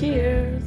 Cheers!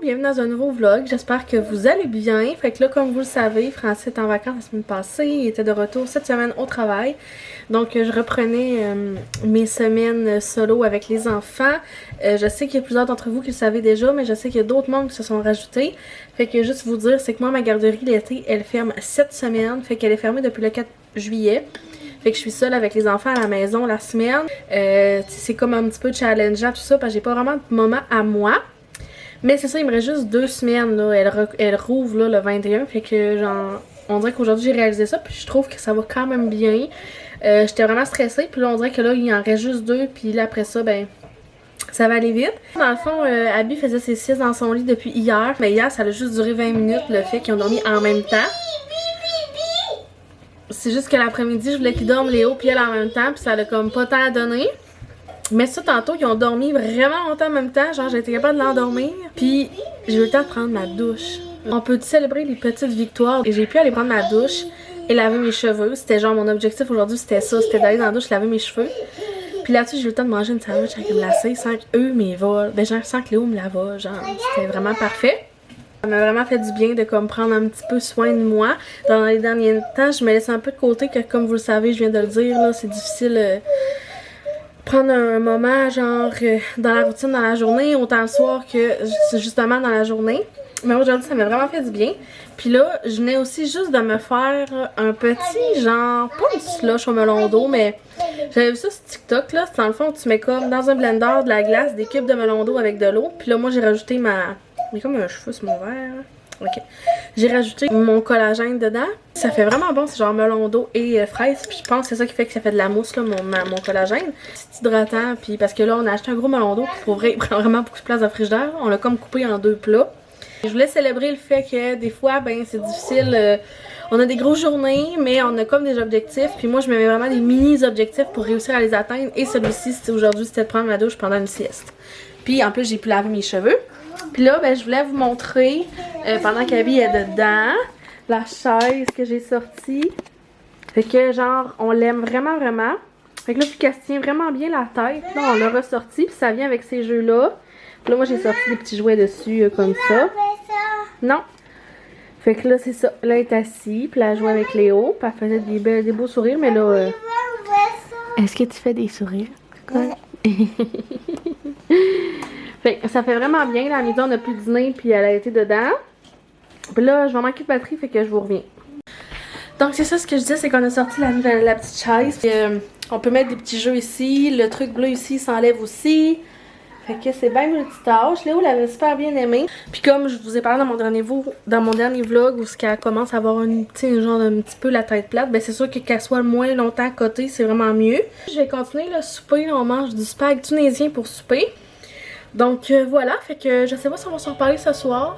Bienvenue dans un nouveau vlog, j'espère que vous allez bien. Fait que là, comme vous le savez, Francis est en vacances la semaine passée, il était de retour cette semaine au travail. Donc je reprenais mes semaines solo avec les enfants. Je sais qu'il y a plusieurs d'entre vous qui le savez déjà, mais je sais qu'il y a d'autres membres qui se sont rajoutés. Fait que juste vous dire, c'est que moi, ma garderie l'été, elle ferme cette semaine, fait qu'elle est fermée depuis le 4 juillet. Fait que je suis seule avec les enfants à la maison la semaine. C'est comme un petit peu challengeant tout ça, parce que j'ai pas vraiment de moment à moi. Mais c'est ça, il me reste juste 2 semaines, là. Elle rouvre là, le 21, fait que genre, on dirait qu'aujourd'hui j'ai réalisé ça, puis je trouve que ça va quand même bien. J'étais vraiment stressée, puis là on dirait que là il en reste juste 2, puis là après ça, ben, ça va aller vite. Dans le fond, Abby faisait ses siestes dans son lit depuis hier, mais hier ça a juste duré 20 minutes, le fait qu'ils ont dormi en même temps. C'est juste que l'après-midi, je voulais qu'ils dorment Léo puis elle en même temps, puis ça a comme pas tant à donner. Mais ça, tantôt, ils ont dormi vraiment longtemps en même temps. Genre, j'ai été capable de l'endormir. Puis, j'ai eu le temps de prendre ma douche. On peut célébrer les petites victoires. Et j'ai pu aller prendre ma douche et laver mes cheveux. C'était genre, mon objectif aujourd'hui, c'était ça. C'était d'aller dans la douche, laver mes cheveux. Puis là-dessus, j'ai eu le temps de manger une sandwich avec une glacée sans qu'eux me volent. Ben, genre, sans que Léo me la vole. Genre, c'était vraiment parfait. Ça m'a vraiment fait du bien de comme prendre un petit peu soin de moi. Dans les derniers temps, je me laisse un peu de côté, que comme vous le savez, je viens de le dire, là, c'est difficile... prendre un moment genre dans la routine dans la journée, autant le soir que justement dans la journée. Mais aujourd'hui ça m'a vraiment fait du bien. Puis là je venais aussi juste de me faire un petit genre, pas une slush au melon d'eau, mais j'avais vu ça sur TikTok là. Dans le fond tu mets comme dans un blender de la glace, des cubes de melon d'eau avec de l'eau. Puis là moi j'ai rajouté ma... Il y a comme un cheveu sur mon verre. Ok. J'ai rajouté mon collagène dedans. Ça fait vraiment bon, c'est genre melon d'eau et fraise. Puis je pense que c'est ça qui fait que ça fait de la mousse, là, mon collagène. C'est hydratant, puis parce que là, on a acheté un gros melon d'eau qui pour vrai, il prend vraiment beaucoup de place dans le frigidaire. On l'a comme coupé en 2 plats. Je voulais célébrer le fait que des fois, ben c'est difficile. On a des grosses journées, mais on a comme des objectifs. Puis moi, je me mets vraiment des mini-objectifs pour réussir à les atteindre. Et celui-ci, aujourd'hui, c'était de prendre ma douche pendant une sieste. Puis en plus, j'ai pu laver mes cheveux. Puis là, ben, je voulais vous montrer, pendant qu'Abby est dedans, la chaise que j'ai sortie. Fait que genre, on l'aime vraiment, vraiment. Fait que là, puis qu'elle se tient vraiment bien la tête. Là, on l'a ressorti, puis ça vient avec ces jeux-là. Puis là, moi, j'ai sorti des petits jouets dessus, comme ça. Non. Fait que là, c'est ça. Là, elle est assise, puis là, elle joue avec Léo. Puis elle faisait des beaux sourires, mais là... Est-ce que tu fais des sourires? Quoi? Fait que ça fait vraiment bien. Là, à midi, on a pu dîner, puis elle a été dedans. Puis là, je vais manquer de batterie, fait que je vous reviens. Donc, c'est ça ce que je disais, c'est qu'on a sorti la petite chaise. Puis, on peut mettre des petits jeux ici. Le truc bleu ici s'enlève aussi. Fait que c'est bien multitâche. Léo l'avait super bien aimé. Puis comme je vous ai parlé dans mon dernier vlog où qu'elle commence à avoir genre un petit peu la tête plate, ben c'est sûr que qu'elle soit moins longtemps à côté, c'est vraiment mieux. Je vais continuer le souper. On mange du spag tunisien pour souper. Donc voilà, fait que je sais pas si on va s'en reparler ce soir.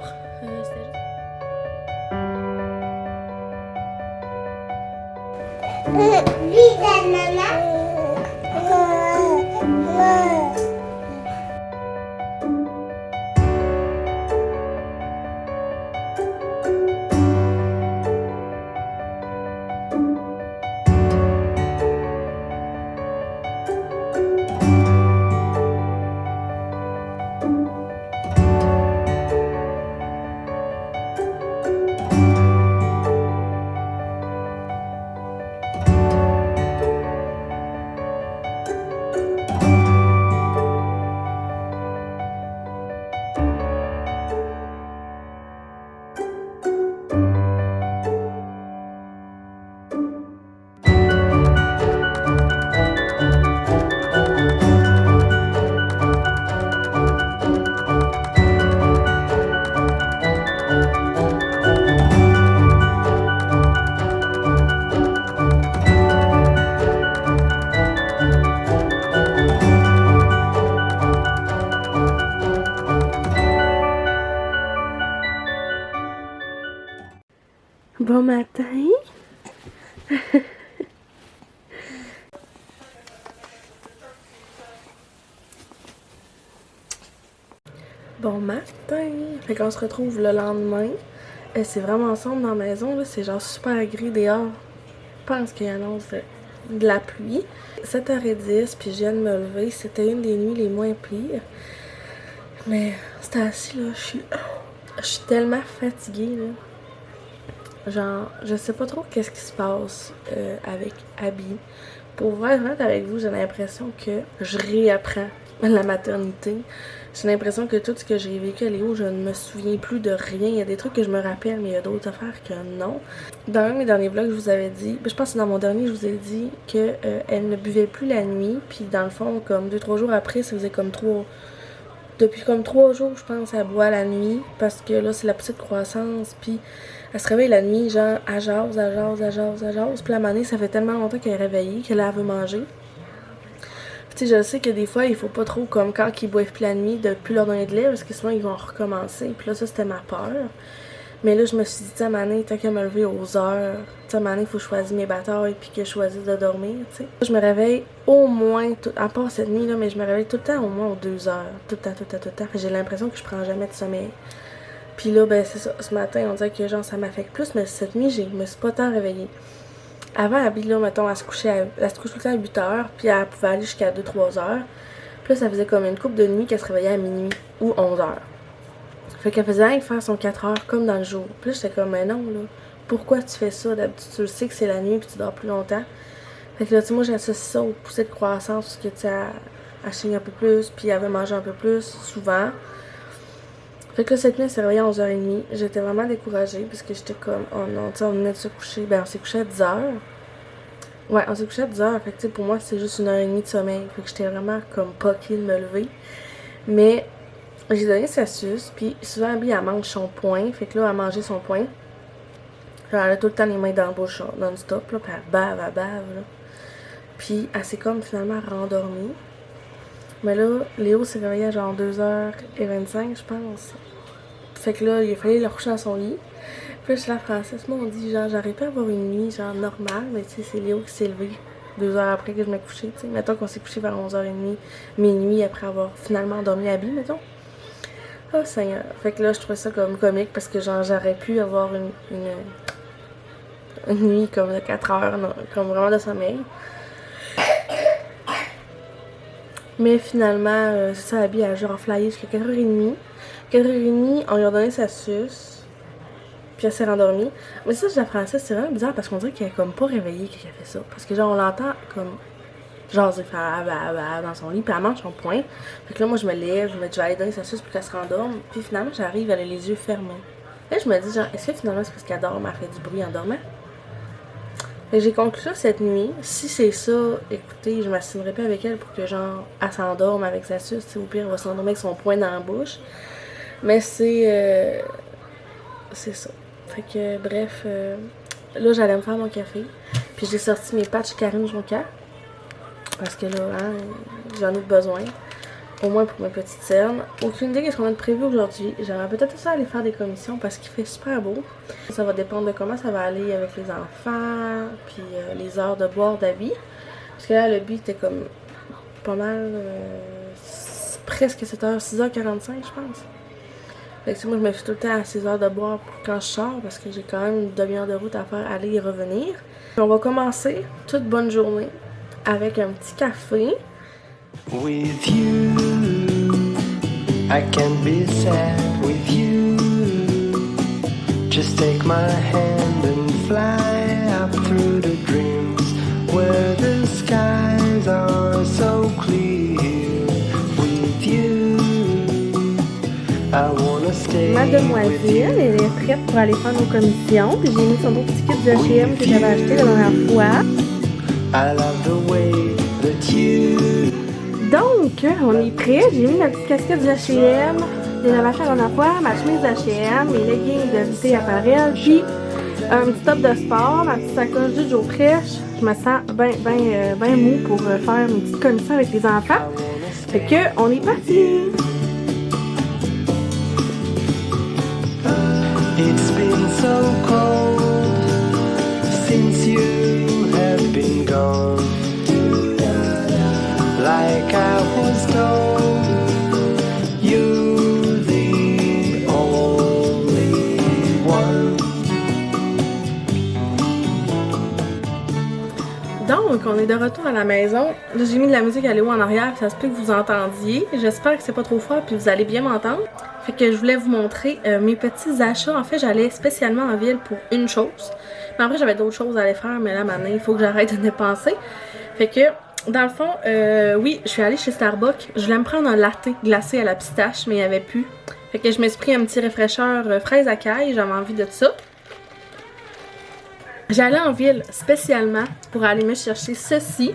Bon matin! Fait qu'on se retrouve le lendemain. C'est vraiment sombre dans la maison, là. C'est genre super gris dehors. Je pense qu'il annonce de la pluie. 7h10, puis je viens de me lever. C'était une des nuits les moins pires. Mais c'était assis là, je suis tellement fatiguée là. Genre, je sais pas trop qu'est-ce qui se passe avec Abby. Pour être honnête avec vous, j'ai l'impression que je réapprends la maternité. J'ai l'impression que tout ce que j'ai vécu à Léo, je ne me souviens plus de rien. Il y a des trucs que je me rappelle, mais il y a d'autres affaires que non. Dans un de mes derniers vlogs, je vous avais dit, je pense que dans mon dernier, je vous ai dit que elle ne buvait plus la nuit. Puis dans le fond, comme 2-3 jours après, ça faisait comme 3... Depuis comme 3 jours, je pense, elle boit la nuit. Parce que là, c'est la petite croissance. Puis elle se réveille la nuit, genre, elle jase. Puis à un moment donné, ça fait tellement longtemps qu'elle est réveillée, qu'elle veut manger. Tu sais, je sais que des fois, il faut pas trop, comme quand ils boivent plus la nuit, de plus leur donner de lait, parce que sinon, ils vont recommencer. Puis là, ça, c'était ma peur. Mais là, je me suis dit, tu sais, à un moment donné, tant qu'à me lever aux heures, tu sais, à un moment donné, il faut choisir mes batailles, puis que je choisisse de dormir, tu sais. Je me réveille au moins, à part cette nuit, là, mais je me réveille tout le temps au moins aux 2 heures. Tout le temps. J'ai l'impression que je prends jamais de sommeil. Puis là, ben, c'est ça. Ce matin, on dirait que, genre, ça m'affecte plus, mais cette nuit, je me suis pas tant réveillée. Avant, Abby, là, mettons, elle se couche tout le temps à 8 heures, puis elle pouvait aller jusqu'à 2-3 heures. Puis là, ça faisait comme une couple de nuit qu'elle se réveillait à minuit ou 11 heures. Fait qu'elle faisait rien que faire son 4 heures comme dans le jour. Puis là, j'étais comme, mais non, là, pourquoi tu fais ça? D'habitude, tu le sais que c'est la nuit, puis tu dors plus longtemps. Fait que là, tu sais, moi, j'associe ça au poussée de croissance, parce que, tu sais, elle chigne un peu plus, puis elle veut manger un peu plus, souvent. Fait que là, cette nuit, elle s'est réveillée à 11h30. J'étais vraiment découragée, parce que j'étais comme, oh non, tu sais, on venait de se coucher. Ben, on s'est couché à 10h. Ouais, on s'est couché à 10h. Fait que, tu sais, pour moi, c'est juste 1h30 de sommeil. Fait que j'étais vraiment comme poquée de me lever. Mais j'ai donné sa suce, puis souvent, Abby, elle mange son poing. Fait que là, elle a mangé son poing. Elle a tout le temps les mains dans la bouche, non-stop, là, puis elle bave, là. Puis elle s'est comme finalement rendormie. Mais là, Léo s'est réveillé à genre 2h25, je pense. Fait que là, il a fallu le coucher dans son lit. Puis là, je suis la Francis, moi, on dit, genre, j'aurais pu avoir une nuit, genre, normale, mais tu sais, c'est Léo qui s'est levé 2 heures après que je m'ai couché, tu sais. Mettons qu'on s'est couché vers 11h30, minuit, après avoir finalement endormi Abby, mettons. Oh, Seigneur. Fait que là, je trouvais ça comme comique, parce que, genre, j'aurais pu avoir une nuit comme de 4 heures, non, comme vraiment de sommeil. Mais finalement, c'est ça, Abby a genre flyé jusqu'à 4h30. 4h30, on lui a donné sa suce. Puis elle s'est rendormie. Mais ça, je la Francis, c'est vraiment bizarre parce qu'on dirait qu'elle est comme pas réveillée qu'elle fait ça. Parce que genre, on l'entend comme jaser faire dans son lit, puis elle mange son poing. Fait que là, moi, je me lève, je me dis, je vais aller donner sa suce pour qu'elle se rendorme. Puis finalement, j'arrive, elle a les yeux fermés. Là, je me dis, genre, est-ce que finalement, c'est parce qu'elle dort, elle fait du bruit en dormant? Fait que j'ai conclu ça cette nuit. Si c'est ça, écoutez, je m'assinerai pas avec elle pour que, genre, elle s'endorme avec sa suce. Au pire, elle va s'endormir avec son poing dans la bouche. Mais c'est ça. Fait que, bref, là, j'allais me faire mon café. Puis j'ai sorti mes patchs Karine Jonca. Parce que là, hein, j'en ai besoin. Au moins pour mes petites cernes. Aucune idée de ce qu'on a de prévu aujourd'hui. J'aimerais peut-être ça aller faire des commissions parce qu'il fait super beau. Ça va dépendre de comment ça va aller avec les enfants. Puis les heures de boire d'Abby. Parce que là, le but était comme pas mal. Presque 7h, 6h45, je pense. Fait que moi, je me fais tout le temps à 6 heures de boire pour quand je sors parce que j'ai quand même une demi-heure de route à faire aller et revenir. On va commencer toute bonne journée avec un petit café. With you, I can be sad with you. Just take my hand and fly up through the dreams where the skies are so clear. With you, I wanna stay. Ma demoiselle, elle est prête pour aller faire nos commissions. Puis j'ai mis son beau petit kit de H&M que j'avais acheté la dernière fois. I love the way that you. Donc, on est prêt. J'ai mis ma petite casquette de H&M. J'avais acheté la dernière fois, ma chemise de H&M, mes leggings de Vité Apparel, puis un petit top de sport, ma petite sacoche du Joe Fresh. Je me sens ben mou pour faire une petite commission avec les enfants. Fait que, on est parti! It's been so cold since you have been gone. Like I was told, you're the on est de retour à la maison. Là, j'ai mis de la musique à Léo en arrière, ça se peut que vous entendiez. J'espère que c'est pas trop fort puis vous allez bien m'entendre. Fait que je voulais vous montrer mes petits achats. En fait, j'allais spécialement en ville pour une chose. Mais après, j'avais d'autres choses à aller faire, mais là, maintenant, il faut que j'arrête de dépenser. Fait que, dans le fond, oui, je suis allée chez Starbucks. Je voulais me prendre un latte glacé à la pistache, mais il n'y avait plus. Fait que je me suis pris un petit rafraîcheur fraise à caille. J'avais envie de ça. J'allais en ville spécialement pour aller me chercher ceci.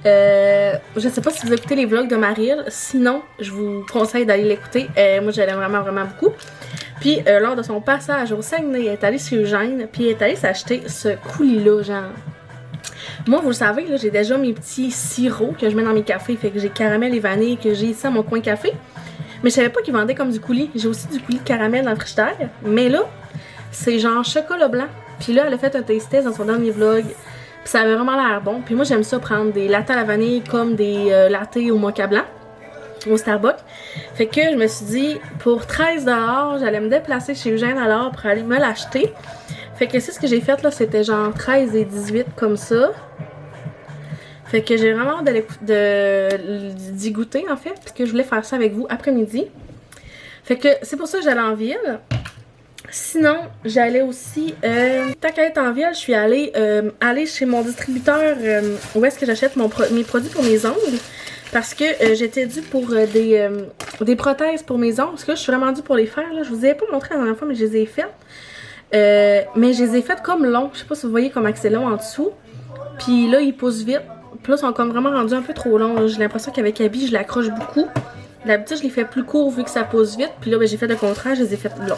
Je sais pas si vous écoutez les vlogs de Maryl, sinon je vous conseille d'aller l'écouter. Moi je l'aime vraiment beaucoup. Puis lors de son passage au Saguenay, elle est allée chez Eugène, puis elle est allée s'acheter ce coulis-là, genre. Moi, vous le savez, là, j'ai déjà mes petits sirops que je mets dans mes cafés, fait que j'ai caramel et vanille que j'ai ici à mon coin café. Mais je savais pas qu'ils vendaient comme du coulis. J'ai aussi du coulis de caramel dans le frigidaire, mais là, c'est genre chocolat blanc. Puis là, elle a fait un taste test dans son dernier vlog. Puis ça avait vraiment l'air bon. Puis moi, j'aime ça prendre des lattes à la vanille comme des lattes au mocha blanc au Starbucks. Fait que je me suis dit, pour 13$, j'allais me déplacer chez Eugène alors pour aller me l'acheter. Fait que c'est ce que j'ai fait là, c'était genre 13 et 18 comme ça. Fait que j'ai vraiment hâte d'y goûter en fait, parce que je voulais faire ça avec vous après-midi. Fait que c'est pour ça que j'allais en ville. Sinon, j'allais aussi, tant qu'à être en ville, je suis allée chez mon distributeur où est-ce que j'achète mes produits pour mes ongles. Parce que j'étais due pour des prothèses pour mes ongles. Parce que là, je suis vraiment due pour les faire. Là. Je vous ai pas montré la dernière fois, mais je les ai faites. Mais je les ai faites comme longs. Je sais pas si vous voyez comment c'est long en dessous. Puis là, ils poussent vite. Puis là, ils sont comme vraiment rendus un peu trop longs. J'ai l'impression qu'avec Abby, je l'accroche beaucoup. D'habitude, je les fais plus courts vu que ça pousse vite. Puis là, ben, j'ai fait le contraire, je les ai fait longs.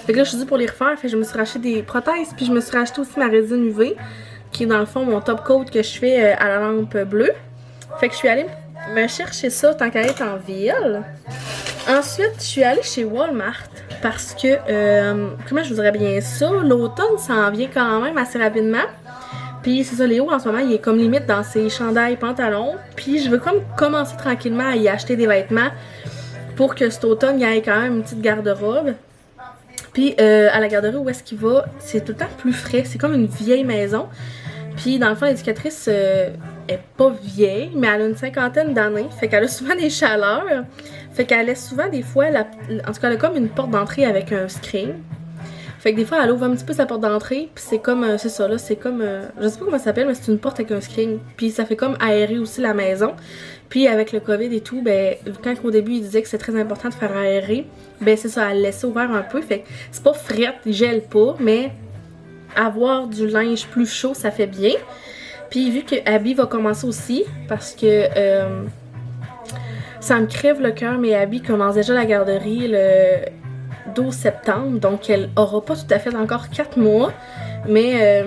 Fait que là, je suis due pour les refaire. Fait que je me suis racheté des prothèses. Puis je me suis racheté aussi ma résine UV. Qui est dans le fond mon top coat que je fais à la lampe bleue. Fait que je suis allée me chercher ça tant qu'à être en ville. Ensuite, je suis allée chez Walmart. Parce que, comment je vous dirais bien ça? L'automne s'en vient quand même assez rapidement. Puis c'est ça, Léo en ce moment, il est comme limite dans ses chandails pantalons. Puis je veux comme commencer tranquillement à y acheter des vêtements pour que cet automne, il y ait quand même une petite garde-robe. Puis à la garderie où est-ce qu'il va, c'est tout le temps plus frais. C'est comme une vieille maison. Puis dans le fond, l'éducatrice est pas vieille, mais elle a une cinquantaine d'années. Fait qu'elle a souvent des chaleurs. Fait qu'elle laisse souvent des fois, en tout cas, elle a comme une porte d'entrée avec un screen. Fait que des fois, elle ouvre un petit peu sa porte d'entrée, puis c'est comme, c'est ça là, c'est comme, je sais pas comment ça s'appelle, mais c'est une porte avec un screen. Puis ça fait comme aérer aussi la maison. Puis avec le COVID et tout, ben, quand au début, il disait que c'est très important de faire aérer, ben c'est ça, elle laissait ouvert un peu. Fait que c'est pas frette, il gèle pas, mais avoir du linge plus chaud, ça fait bien. Puis vu que Abby va commencer aussi, parce que ça me crève le cœur, mais Abby commence déjà la garderie le 12 septembre, donc elle aura pas tout à fait encore 4 mois, mais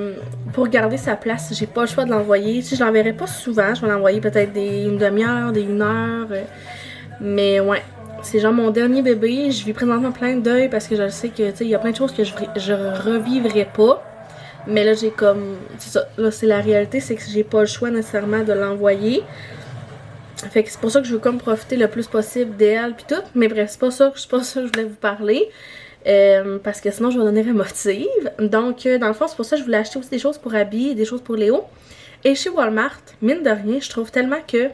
pour garder sa place, j'ai pas le choix de l'envoyer. Si je l'enverrai pas souvent, je vais l'envoyer peut-être une demi-heure, une heure, mais ouais, c'est genre mon dernier bébé. Je vis présentement plein de deuil parce que je sais que, tu sais, il y a plein de choses que je revivrai pas, mais là j'ai comme, c'est ça, là c'est la réalité, c'est que j'ai pas le choix nécessairement de l'envoyer. Fait que c'est pour ça que je veux comme profiter le plus possible d'elle puis tout. Mais bref, c'est pas ça que je voulais vous parler. Parce que sinon je vais devenir émotive. Donc dans le fond, c'est pour ça que je voulais acheter aussi des choses pour Abby et des choses pour Léo. Et chez Walmart, mine de rien, je trouve tellement que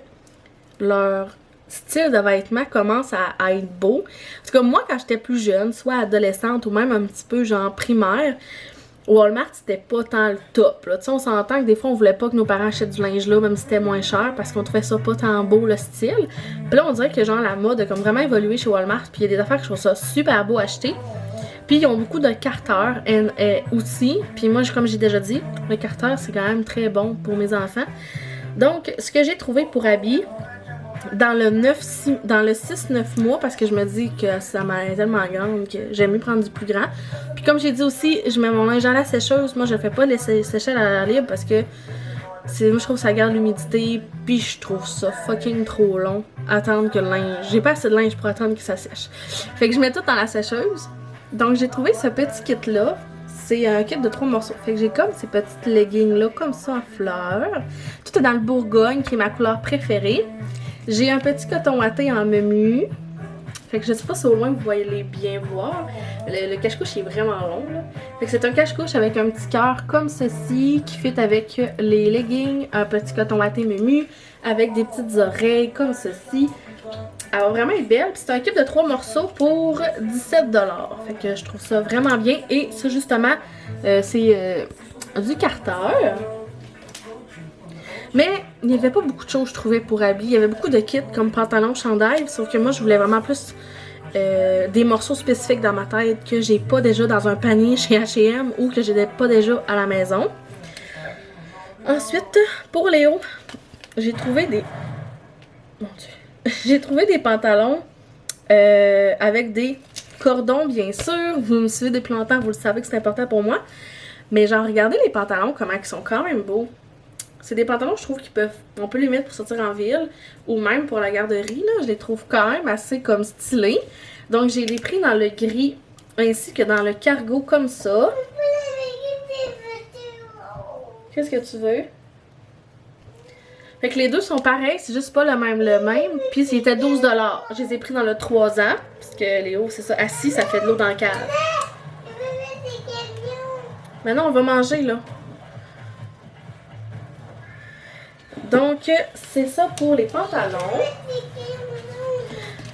leur style de vêtements commence à être beau. En tout cas, moi quand j'étais plus jeune, soit adolescente ou même un petit peu genre primaire, Walmart, c'était pas tant le top, là. Tu sais, on s'entend que des fois, on voulait pas que nos parents achètent du linge là, même si c'était moins cher, parce qu'on trouvait ça pas tant beau, le style. Puis là, on dirait que genre la mode a comme vraiment évolué chez Walmart, puis il y a des affaires que je trouve ça super beau à acheter. Puis ils ont beaucoup de Carter aussi, puis moi, comme j'ai déjà dit, le Carter, c'est quand même très bon pour mes enfants. Donc, ce que j'ai trouvé pour Abby, dans le 6-9 mois, parce que je me dis que ça m'a tellement grande que j'aime mieux prendre du plus grand. Puis comme j'ai dit aussi, je mets mon linge à la sécheuse. Moi, je fais pas laisser sécher à l'air libre parce que moi, je trouve que ça garde l'humidité. Puis je trouve ça fucking trop long. Attendre que le linge... J'ai pas assez de linge pour attendre que ça sèche. Fait que je mets tout dans la sécheuse. Donc j'ai trouvé ce petit kit-là. C'est un kit de 3 morceaux. Fait que j'ai comme ces petites leggings-là, comme ça, en fleurs. Tout est dans le Bourgogne, qui est ma couleur préférée. J'ai un petit coton watté en memu. Fait Fait que je sais pas si au loin vous voyez les bien voir. Le cache-couche est vraiment long là. Fait que c'est un cache-couche avec un petit cœur comme ceci qui fit avec les leggings, un petit coton watté Mumu avec des petites oreilles comme ceci. Elle va vraiment être belle. Puis c'est un kit de 3 morceaux pour 17$. Fait que je trouve ça vraiment bien. Et ça justement, c'est du Carter. Mais il n'y avait pas beaucoup de choses, je trouvais, pour habiller. Il y avait beaucoup de kits comme pantalon, chandail. Sauf que moi, je voulais vraiment plus des morceaux spécifiques dans ma tête que j'ai pas déjà dans un panier chez H&M ou que j'ai pas déjà à la maison. Ensuite, pour Léo, j'ai trouvé des... Mon Dieu. J'ai trouvé des pantalons avec des cordons, bien sûr. Vous me suivez depuis longtemps, vous le savez que c'est important pour moi. Mais genre, regardez les pantalons, comment ils sont quand même beaux. C'est des pantalons, je trouve, on peut les mettre pour sortir en ville ou même pour la garderie, là. Je les trouve quand même assez comme stylés. Donc, j'ai les pris dans le gris ainsi que dans le cargo comme ça. Qu'est-ce que tu veux? Fait que les deux sont pareils, c'est juste pas le même. Puis c'était 12$. Je les ai pris dans le 3 ans. Puisque Léo, c'est ça, assis, ça fait de l'eau dans le cave. Maintenant, on va manger, là. Donc, c'est ça pour les pantalons.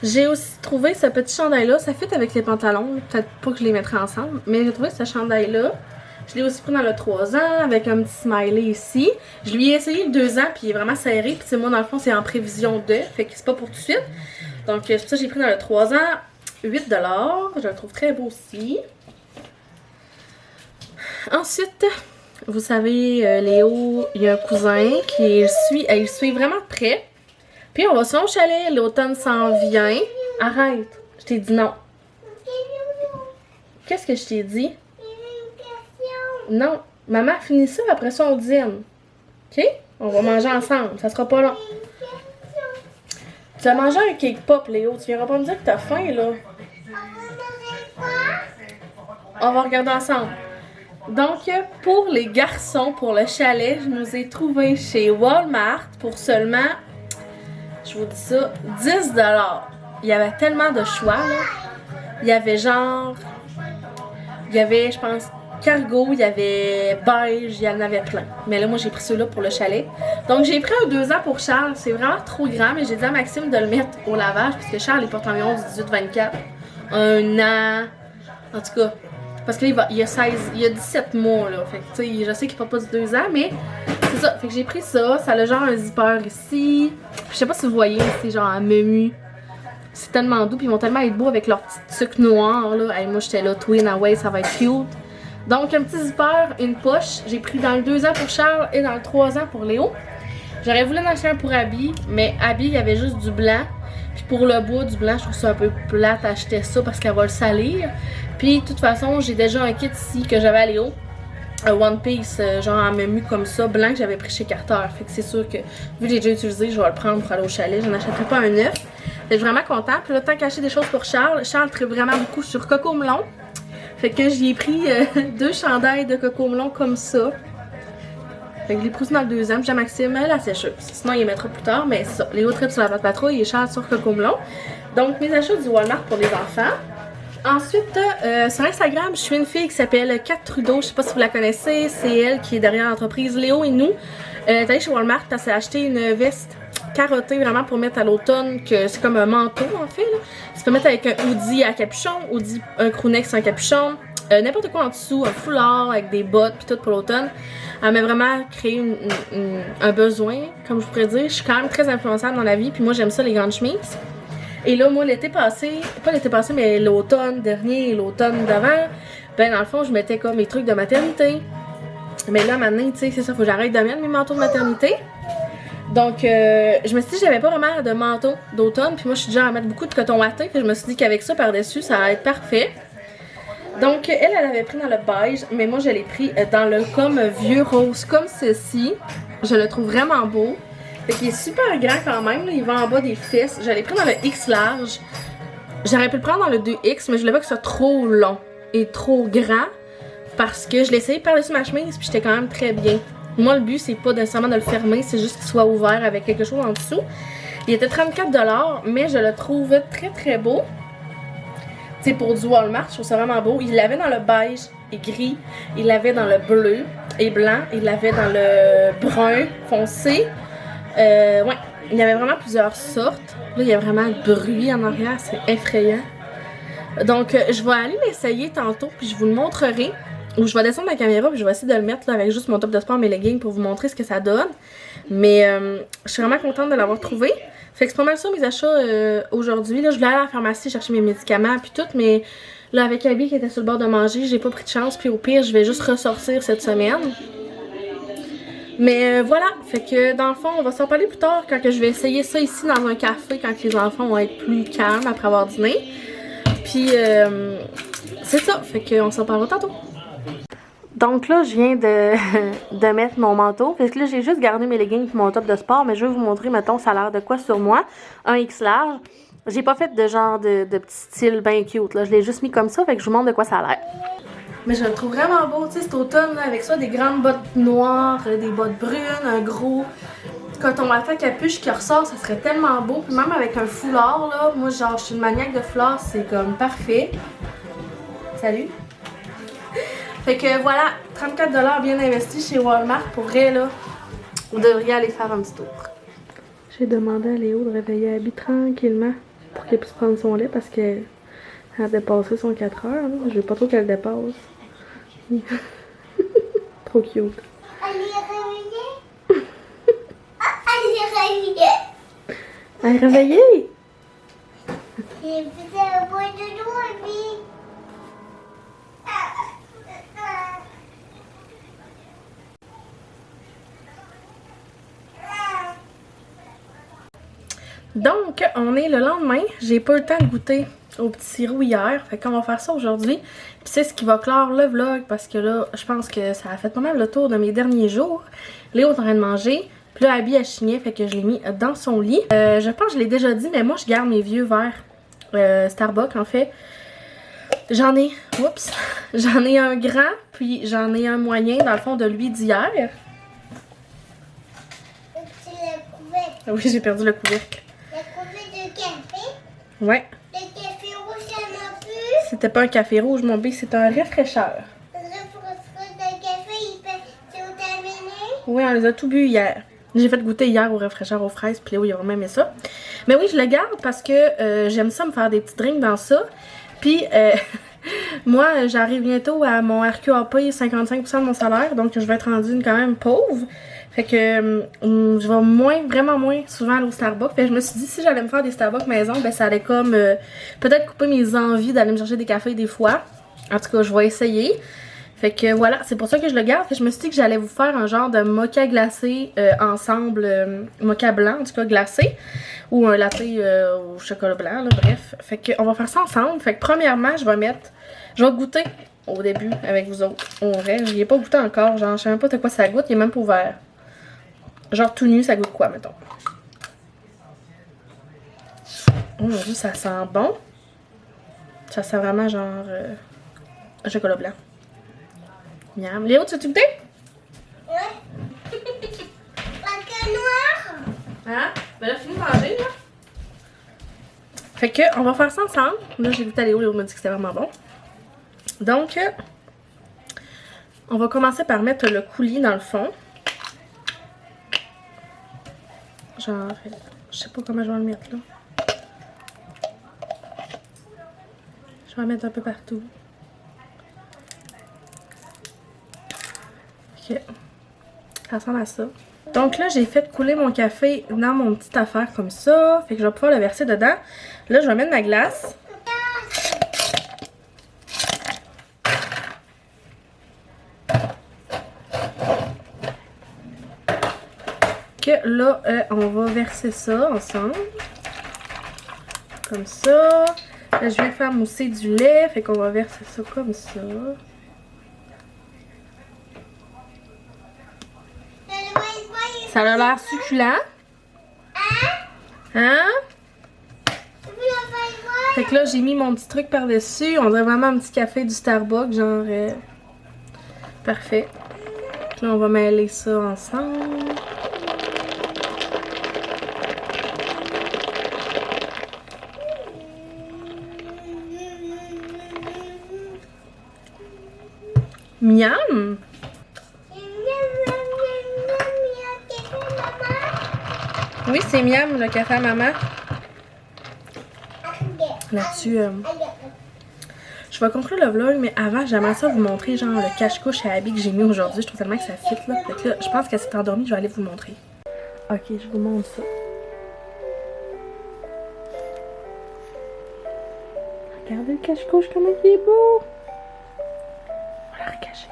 J'ai aussi trouvé ce petit chandail-là. Ça fit avec les pantalons. Peut-être pas que je les mettrai ensemble. Mais j'ai trouvé ce chandail-là. Je l'ai aussi pris dans le 3 ans avec un petit smiley ici. Je lui ai essayé le 2 ans puis il est vraiment serré. Puis moi dans le fond c'est en prévision de. Fait que c'est pas pour tout de suite. Donc c'est pour ça que j'ai pris dans le 3 ans 8$. Je le trouve très beau aussi. Ensuite, vous savez, Léo, il y a un cousin qui il suit vraiment de près. Puis on va sur son chalet. L'automne s'en vient. Arrête. Je t'ai dit non. Qu'est-ce que je t'ai dit? Non, maman finit ça, après ça on dîne. OK? On va manger ensemble, ça sera pas long. Tu vas manger un cake pop, Léo. Tu viendras pas me dire que t'as faim, là. On va regarder ensemble. Donc, pour les garçons, pour le chalet, je nous ai trouvé chez Walmart pour seulement, je vous dis ça, 10$. Il y avait tellement de choix, là. Il y avait genre... Il y avait, je pense... cargo, il y avait beige, il y en avait plein. Mais là, moi, j'ai pris ceux-là pour le chalet. Donc, j'ai pris un 2 ans pour Charles. C'est vraiment trop grand, mais j'ai dit à Maxime de le mettre au lavage, parce que Charles, il porte environ 18-24. Un an. En tout cas, parce qu'il y a 17 mois, là. Fait que, tu sais, je sais qu'il porte pas du 2 ans, mais c'est ça. Fait que j'ai pris ça. Ça a genre un zipper ici. Je sais pas si vous voyez, c'est genre un menu. C'est tellement doux, puis ils vont tellement être beaux avec leur petit sucre noir, là. Hey, moi, j'étais là, twin away, ça va être cute. Donc, un petit zipper, une poche. J'ai pris dans le 2 ans pour Charles et dans le 3 ans pour Léo. J'aurais voulu en acheter un pour Abby, mais Abby, il y avait juste du blanc. Puis pour le bois, du blanc, je trouve ça un peu plate acheter ça parce qu'elle va le salir. Puis, de toute façon, j'ai déjà un kit ici que j'avais à Léo. Un One Piece, genre en menu comme ça, blanc que j'avais pris chez Carter. Fait que c'est sûr que, vu que j'ai déjà utilisé, je vais le prendre pour aller au chalet. Je n'achèterai pas un neuf. Je suis vraiment contente. Puis là, tant qu'acheter des choses pour Charles, Charles tripe vraiment beaucoup sur Coco Melon. Fait que j'y ai pris 2 chandails de Coco Melon comme ça. Fait que je l'ai pris dans le 2 ans. Puis j'ai Maxime la sécheuse. Sinon, il les mettra plus tard. Mais ça, les autres trips sur la pâte patrouille et Charles sur Coco Melon. Donc, mes achats du Walmart pour les enfants. Ensuite, sur Instagram, je suis une fille qui s'appelle Kat Trudeau. Je sais pas si vous la connaissez. C'est elle qui est derrière l'entreprise Léo et nous. Elle est allée chez Walmart. Elle s'est acheté une veste carottée vraiment pour mettre à l'automne. Que c'est comme un manteau en fait. Là. Tu peux mettre avec un hoodie à capuchon, un crewneck sans capuchon. N'importe quoi en dessous, un foulard avec des bottes puis tout pour l'automne. Elle m'a vraiment créé un besoin, comme je pourrais dire. Je suis quand même très influençable dans la vie. Puis moi, j'aime ça les grandes chemises. Et là, moi, l'été passé, pas l'été passé, mais l'automne dernier et l'automne d'avant, ben dans le fond, je mettais comme mes trucs de maternité. Mais là, maintenant, tu sais, c'est ça, faut que j'arrête de mettre mes manteaux de maternité. Donc, je me suis dit que j'avais pas vraiment de manteau d'automne. Puis moi, je suis déjà à mettre beaucoup de coton watté. Puis je me suis dit qu'avec ça par-dessus, ça va être parfait. Donc, elle avait pris dans le beige, mais moi, je l'ai pris dans le comme vieux rose, comme ceci. Je le trouve vraiment beau. Fait qu'il est super grand quand même, là. Il va en bas des fesses. Je l'ai pris dans le X large. J'aurais pu le prendre dans le 2X, mais je voulais pas que ce soit trop long et trop grand. Parce que je l'ai essayé par-dessus ma chemise, puis j'étais quand même très bien. Moi, le but, c'est pas nécessairement de le fermer, c'est juste qu'il soit ouvert avec quelque chose en dessous. Il était 34$, mais je le trouve très très beau. sais, pour du Walmart, je trouve ça vraiment beau. Il l'avait dans le beige et gris, il l'avait dans le bleu et blanc, il l'avait dans le brun foncé. Ouais, il y avait vraiment plusieurs sortes. Là, il y a vraiment le bruit en arrière, c'est effrayant. Donc, je vais aller l'essayer tantôt, puis je vous le montrerai. Ou je vais descendre ma caméra, puis je vais essayer de le mettre là, avec juste mon top de sport, mes leggings, pour vous montrer ce que ça donne. Mais je suis vraiment contente de l'avoir trouvé. Fait que c'est pas mal ça mes achats aujourd'hui. Là, je voulais aller à la pharmacie chercher mes médicaments, puis tout, mais là, avec Abby qui était sur le bord de manger, j'ai pas pris de chance, puis au pire, je vais juste ressortir cette semaine. Mais voilà, fait que dans le fond, on va s'en parler plus tard quand que je vais essayer ça ici dans un café quand les enfants vont être plus calmes après avoir dîné. Puis c'est ça, fait qu'on s'en parlera tantôt. Donc là, je viens de mettre mon manteau. Fait que là, j'ai juste gardé mes leggings et mon top de sport, mais je vais vous montrer, mettons, ça a l'air de quoi sur moi. Un X large. J'ai pas fait de genre de petit style bien cute, là. Je l'ai juste mis comme ça, fait que je vous montre de quoi ça a l'air. Mais je le trouve vraiment beau, tu sais, cet automne, là, avec ça, des grandes bottes noires, des bottes brunes, un gros coton matin capuche qui ressort, ça serait tellement beau. Puis même avec un foulard, là, moi, genre, je suis une maniaque de foulards, c'est comme parfait. Salut! Fait que voilà, 34$ bien investi chez Walmart. Pour vrai, là, vous devriez aller faire un petit tour. J'ai demandé à Léo de réveiller Abby tranquillement pour qu'elle puisse prendre son lait parce qu'elle a dépassé son 4 heures. Là. Je veux pas trop qu'elle dépasse. Trop cute. Elle est réveillée. Elle est réveillée. Elle est réveillée. J'ai fait un bois de dodo, Abby. Donc, on est le lendemain. J'ai pas eu le temps de goûter au petit sirop hier. Fait qu'on va faire ça aujourd'hui. Puis c'est ce qui va clore le vlog parce que là, je pense que ça a fait pas mal le tour de mes derniers jours. Léo est en train de manger. Puis là, Abby a chigné, fait que je l'ai mis dans son lit. Je pense que je l'ai déjà dit, mais moi, je garde mes vieux verres Starbucks, en fait. J'en ai, oups, j'en ai un grand, puis j'en ai un moyen, dans le fond, de lui d'hier. C'est le couvercle. Oui, j'ai perdu le couvercle. Le couvercle de café. Ouais. Le café rouge, ça m'a plu. C'était pas un café rouge, mon bébé, c'est un rafraîcheur. Le refroidissement de café, c'est au terminé. Oui, on les a tout bu hier. J'ai fait goûter hier au rafraîcheur aux fraises, puis Léo, il a vraiment aimé ça. Mais oui, je le garde parce que j'aime ça me faire des petits drinks dans ça. Puis, moi, j'arrive bientôt à mon RQAP, 55% de mon salaire, donc je vais être rendue quand même pauvre. Fait que je vais vraiment moins souvent aller au Starbucks. Fait que je me suis dit, si j'allais me faire des Starbucks maison, ben ça allait comme peut-être couper mes envies d'aller me chercher des cafés des fois. En tout cas, je vais essayer. Fait que voilà, c'est pour ça que je le garde. Fait que je me suis dit que j'allais vous faire un genre de mocha glacé ensemble, mocha blanc en tout cas glacé, ou un latte au chocolat blanc, là, bref. Fait que on va faire ça ensemble. Fait que premièrement, je vais goûter au début avec vous autres. En vrai, j'y ai pas goûté encore, genre je sais même pas de quoi ça goûte, il est même pas ouvert. Genre tout nu, ça goûte quoi, mettons? Oh mon dieu, ça sent bon. Ça sent vraiment genre chocolat blanc. Miam. Léo, tu veux-tu goûter? Ouais. Parce que noir. Hein? Ben là, fini de manger, là. Fait que, on va faire ça ensemble. Là, j'ai goûté à Léo m'a dit que c'était vraiment bon. Donc, on va commencer par mettre le coulis dans le fond. Genre, je sais pas comment je vais le mettre, là. Je vais en mettre un peu partout. Ok. Ça ressemble à ça. Donc là, j'ai fait couler mon café dans mon petite affaire comme ça. Fait que je vais pouvoir le verser dedans. Là, je vais mettre ma glace. Que là, on va verser ça ensemble. Comme ça. Là, je vais faire mousser du lait. Fait qu'on va verser ça comme ça. Ça a l'air succulent. Hein? Fait que là, j'ai mis mon petit truc par-dessus. On dirait vraiment un petit café du Starbucks, genre... Parfait. Là, on va mêler ça ensemble. Miam! Miam, miam, miam, miam, café, maman. Oui, c'est Miam, le café à maman. Regarde. Là-dessus, Regarde. je vais conclure le vlog, mais avant, j'aimerais ça vous montrer genre le cache-couche à habits que j'ai mis aujourd'hui. Je trouve tellement que ça fit là. Fait que là, je pense qu'elle s'est endormie, je vais aller vous montrer. Ok, je vous montre ça. Regardez le cache-couche, comment il est beau! On va la recacher.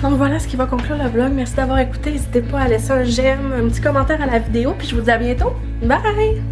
Donc voilà ce qui va conclure le vlog. Merci d'avoir écouté. N'hésitez pas à laisser un j'aime, un petit commentaire à la vidéo. Puis je vous dis à bientôt. Bye!